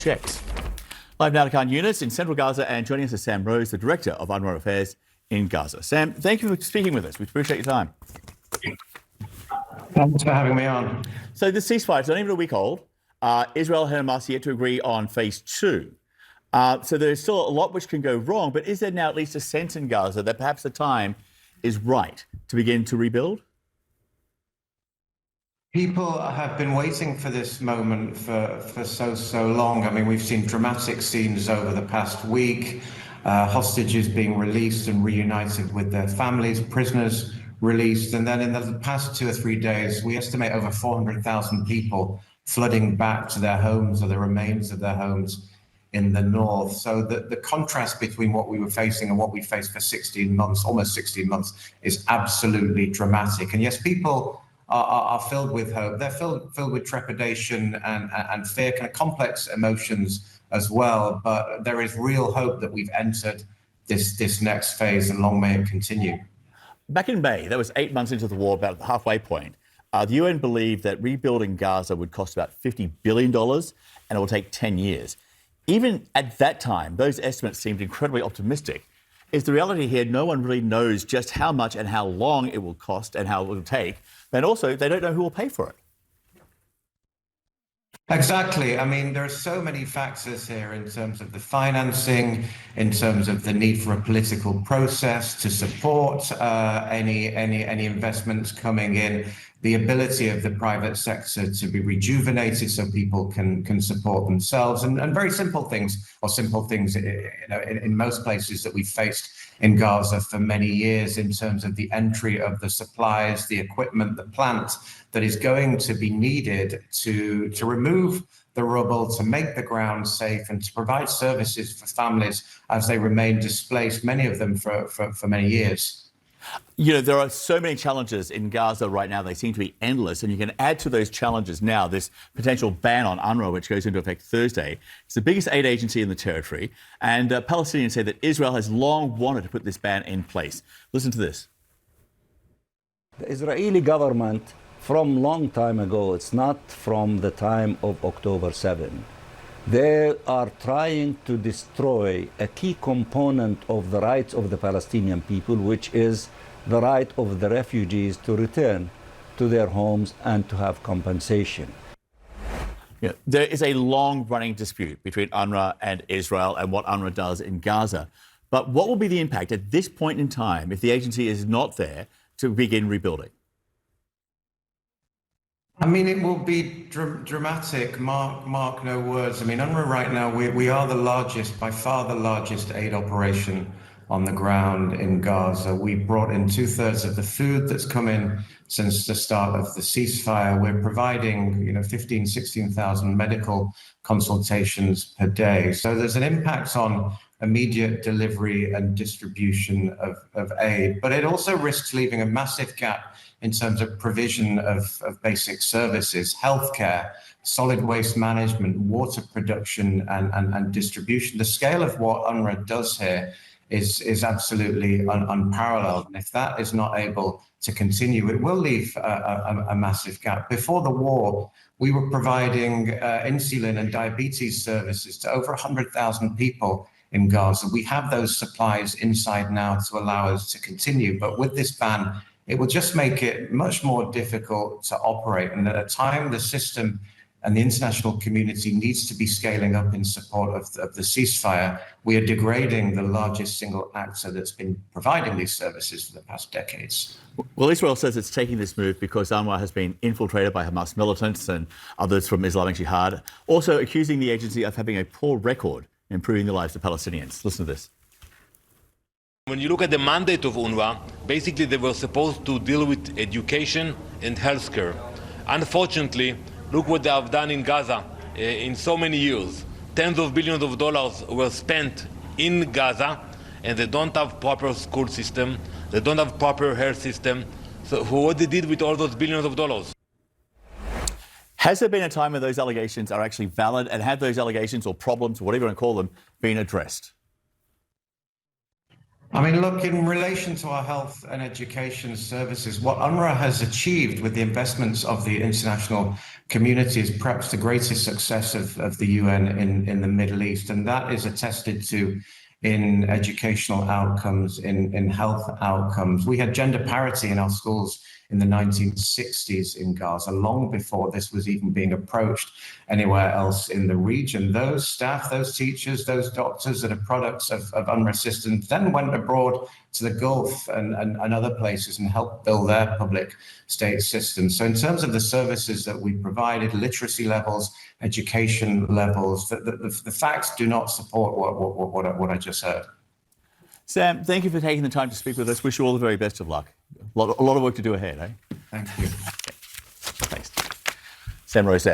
checks. Live now to Khan Yunis in central Gaza, and joining us is Sam Rose, the Director of UNRWA Affairs in Gaza. Sam, thank you for speaking with us. We appreciate your time. Thanks for having me on. So the ceasefire is not even a week old. Israel and Hamas yet to agree on phase 2. So there's still a lot which can go wrong, but is there now at least a sense in Gaza that perhaps the time is right to begin to rebuild? People have been waiting for this moment for so long. I mean, we've seen dramatic scenes over the past week, hostages being released and reunited with their families, prisoners released. And then in the past 2 or 3 days, we estimate over 400,000 people flooding back to their homes or the remains of their homes in the north. So the contrast between what we were facing and what we faced for 16 months, almost 16 months, is absolutely dramatic. And yes, people are filled with hope. They're filled with trepidation and fear, kind of complex emotions as well. But there is real hope that we've entered this next phase, and long may it continue. Back in May, that was 8 months into the war, about the halfway point, the UN believed that rebuilding Gaza would cost about $50 billion and it will take 10 years. Even at that time, those estimates seemed incredibly optimistic. Is the reality here no one really knows just how much and how long it will cost and how it will take, and also they don't know who will pay for it? Exactly. I mean, there are so many factors here in terms of the financing, in terms of the need for a political process to support any investments coming in, the ability of the private sector to be rejuvenated so people can support themselves, and very simple things, or simple things in most places that we've faced in Gaza for many years, in terms of the entry of the supplies, the equipment, the plant that is going to be needed to remove the rubble, to make the ground safe, and to provide services for families as they remain displaced, many of them for many years. You know, there are so many challenges in Gaza right now. They seem to be endless. And you can add to those challenges now this potential ban on UNRWA, which goes into effect Thursday. It's the biggest aid agency in the territory. And Palestinians say that Israel has long wanted to put this ban in place. Listen to this. The Israeli government, from long time ago, it's not from the time of October 7, they are trying to destroy a key component of the rights of the Palestinian people, which is the right of the refugees to return to their homes and to have compensation. Yeah, there is a long-running dispute between UNRWA and Israel and what UNRWA does in Gaza. But what will be the impact at this point in time if the agency is not there to begin rebuilding? I mean, it will be dramatic, mark no words. I mean, UNRWA right now, we are the largest, by far the largest aid operation on the ground in Gaza. We brought in 2/3 of the food that's come in since the start of the ceasefire. We're providing, 15, 16,000 medical consultations per day. So there's an impact on immediate delivery and distribution of aid, but it also risks leaving a massive gap in terms of provision of basic services, healthcare, solid waste management, water production and distribution. The scale of what UNRWA does here is absolutely unparalleled. And if that is not able to continue, it will leave a massive gap. Before the war, we were providing insulin and diabetes services to over 100,000 people in Gaza. We have those supplies inside now to allow us to continue. But with this ban, it will just make it much more difficult to operate. And at a time the system and the international community needs to be scaling up in support of the ceasefire, we are degrading the largest single actor that's been providing these services for the past decades. Well, Israel says it's taking this move because UNRWA has been infiltrated by Hamas militants and others from Islamic Jihad, also accusing the agency of having a poor record in improving the lives of Palestinians. Listen to this. When you look at the mandate of UNRWA, basically they were supposed to deal with education and healthcare. Unfortunately, look what they have done in Gaza in so many years. Tens of billions of dollars were spent in Gaza, and they don't have proper school system, they don't have proper health system. So what they did with all those billions of dollars? Has there been a time when those allegations are actually valid, and have those allegations or problems, whatever you want to call them, been addressed? I mean, look, in relation to our health and education services, what UNRWA has achieved with the investments of the international community is perhaps the greatest success of the UN in the Middle East. And that is attested to in educational outcomes, in health outcomes. We had gender parity in our schools in the 1960s in Gaza, long before this was even being approached anywhere else in the region. Those staff, those teachers, those doctors that are products of UNRWA systems then went abroad to the Gulf and other places and helped build their public state systems. So in terms of the services that we provided, literacy levels, education levels, the facts do not support what I just heard. Sam, thank you for taking the time to speak with us. Wish you all the very best of luck. A lot of work to do ahead, eh? Thank you. Thanks. Sam Rose there.